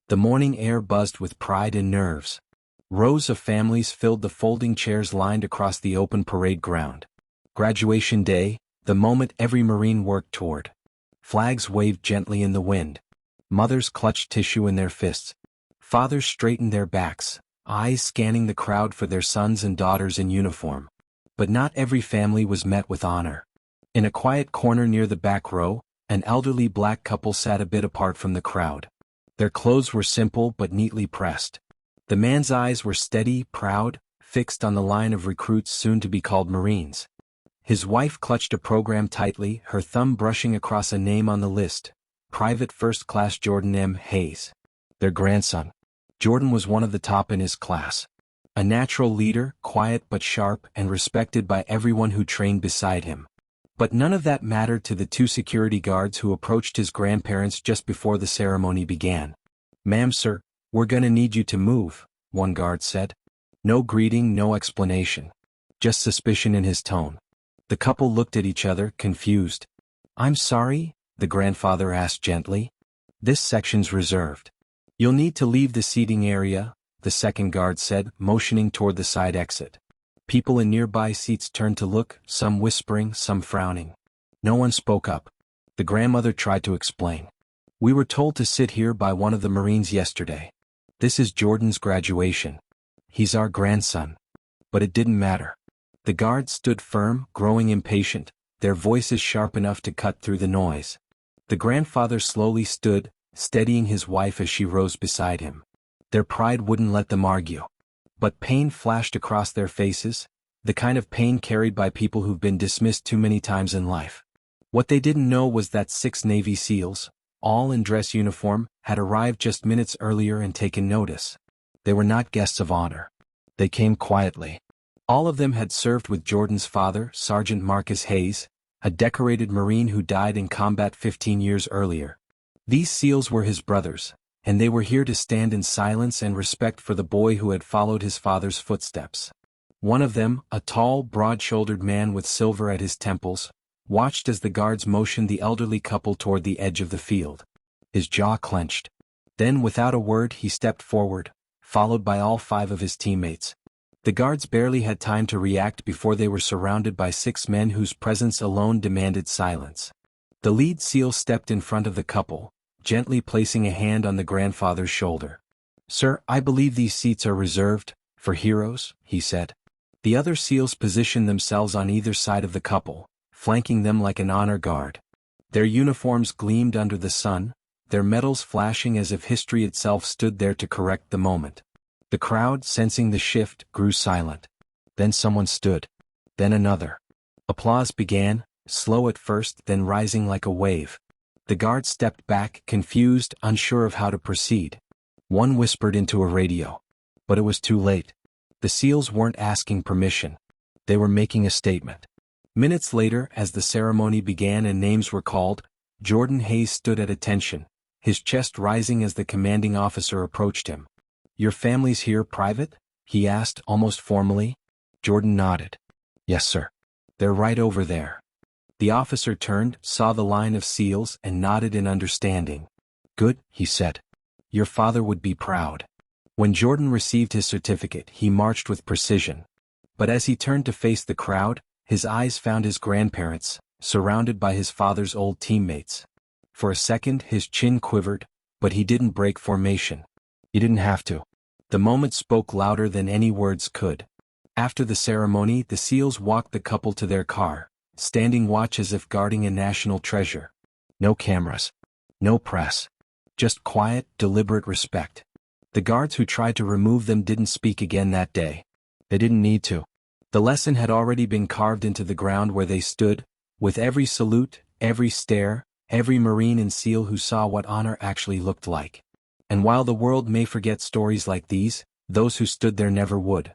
The morning air buzzed with pride and nerves. Rows of families filled the folding chairs lined across the open parade ground. Graduation day, the moment every Marine worked toward. Flags waved gently in the wind. Mothers clutched tissue in their fists. Fathers straightened their backs, eyes scanning the crowd for their sons and daughters in uniform. But not every family was met with honor. In a quiet corner near the back row, an elderly black couple sat a bit apart from the crowd. Their clothes were simple but neatly pressed. The man's eyes were steady, proud, fixed on the line of recruits soon to be called Marines. His wife clutched a program tightly, her thumb brushing across a name on the list, Private First Class Jordan M. Hayes. Their grandson. Jordan was one of the top in his class. A natural leader, quiet but sharp and respected by everyone who trained beside him. But none of that mattered to the two security guards who approached his grandparents just before the ceremony began. "Ma'am, sir, we're gonna need you to move," one guard said. No greeting, no explanation. Just suspicion in his tone. The couple looked at each other, confused. "I'm sorry?" the grandfather asked gently. "This section's reserved. You'll need to leave the seating area," the second guard said, motioning toward the side exit. People in nearby seats turned to look, some whispering, some frowning. No one spoke up. The grandmother tried to explain. "We were told to sit here by one of the Marines yesterday. This is Jordan's graduation. He's our grandson." But it didn't matter. The guards stood firm, growing impatient, their voices sharp enough to cut through the noise. The grandfather slowly stood, steadying his wife as she rose beside him. Their pride wouldn't let them argue. But pain flashed across their faces, the kind of pain carried by people who've been dismissed too many times in life. What they didn't know was that 6 Navy SEALs, all in dress uniform, had arrived just minutes earlier and taken notice. They were not guests of honor. They came quietly. All of them had served with Jordan's father, Sergeant Marcus Hayes, a decorated Marine who died in combat 15 years earlier. These SEALs were his brothers, and they were here to stand in silence and respect for the boy who had followed his father's footsteps. One of them, a tall, broad-shouldered man with silver at his temples, watched as the guards motioned the elderly couple toward the edge of the field. His jaw clenched. Then, without a word, he stepped forward, followed by all 5 of his teammates. The guards barely had time to react before they were surrounded by 6 men whose presence alone demanded silence. The lead SEAL stepped in front of the couple, gently placing a hand on the grandfather's shoulder. "Sir, I believe these seats are reserved for heroes," he said. The other SEALs positioned themselves on either side of the couple, flanking them like an honor guard. Their uniforms gleamed under the sun, their medals flashing as if history itself stood there to correct the moment. The crowd, sensing the shift, grew silent. Then someone stood. Then another. Applause began, slow at first, then rising like a wave. The guards stepped back, confused, unsure of how to proceed. One whispered into a radio. But it was too late. The SEALs weren't asking permission. They were making a statement. Minutes later, as the ceremony began and names were called, Jordan Hayes stood at attention, his chest rising as the commanding officer approached him. "Your family's here, Private?" he asked, almost formally. Jordan nodded. "Yes, sir. They're right over there." The officer turned, saw the line of SEALs, and nodded in understanding. "Good," he said. "Your father would be proud." When Jordan received his certificate, he marched with precision. But as he turned to face the crowd, his eyes found his grandparents, surrounded by his father's old teammates. For a second, his chin quivered, but he didn't break formation. He didn't have to. The moment spoke louder than any words could. After the ceremony, the SEALs walked the couple to their car, standing watch as if guarding a national treasure. No cameras. No press. Just quiet, deliberate respect. The guards who tried to remove them didn't speak again that day. They didn't need to. The lesson had already been carved into the ground where they stood, with every salute, every stare, every Marine and SEAL who saw what honor actually looked like. And while the world may forget stories like these, those who stood there never would.